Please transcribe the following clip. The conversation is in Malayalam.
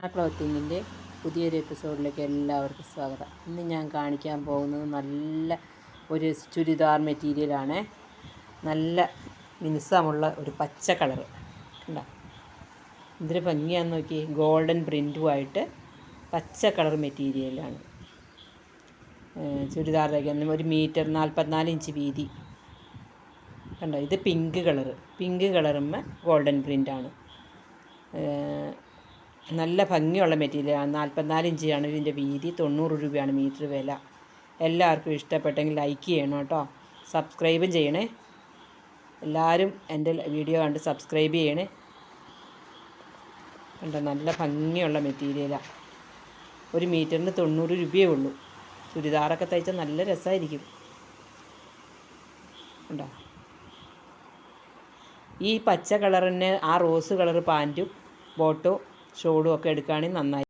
ക്ലോത്തിങ്ങിൻ്റെ പുതിയൊരു എപ്പിസോഡിലേക്ക് എല്ലാവർക്കും സ്വാഗതം. ഇന്ന് ഞാൻ കാണിക്കാൻ പോകുന്നത് നല്ല ഒരു ചുരിദാർ മെറ്റീരിയലാണ്. നല്ല മിനുസമുള്ള ഒരു പച്ച കളറ് കണ്ടോ, എന്തൊരു ഭംഗിയാന്ന് നോക്കി. ഗോൾഡൻ പ്രിൻറ്റുമായിട്ട് പച്ച കളർ മെറ്റീരിയലാണ്. ചുരിദാറിലേക്ക് 1 മീറ്റർ 44 ഇഞ്ച് വീതി കണ്ടോ. ഇത് പിങ്ക് കളറുമ്മ ഗോൾഡൻ പ്രിൻ്റാണ്. നല്ല ഭംഗിയുള്ള മെറ്റീരിയലാണ്. 44 ഇഞ്ചാണ് ഇതിൻ്റെ വീതി. 90 രൂപയാണ് മീറ്റർ വില. എല്ലാവർക്കും ഇഷ്ടപ്പെട്ടെങ്കിൽ ലൈക്ക് ചെയ്യണം കേട്ടോ. സബ്സ്ക്രൈബും ചെയ്യണേ. എല്ലാവരും എൻ്റെ വീഡിയോ കണ്ട് സബ്സ്ക്രൈബ് ചെയ്യണേ. കണ്ടോ, നല്ല ഭംഗിയുള്ള മെറ്റീരിയലാണ്. 1 മീറ്ററിന് 90 രൂപയേ ഉള്ളൂ. ചുരിദാറൊക്കെ തയ്ച്ചാൽ നല്ല രസമായിരിക്കും. കണ്ടോ, ഈ പച്ച കളറിന് ആ റോസ് കളർ പാൻറ്റും ബോട്ടോ ഷോളും ഒക്കെ എടുക്കുകയാണെങ്കിൽ നന്നായി.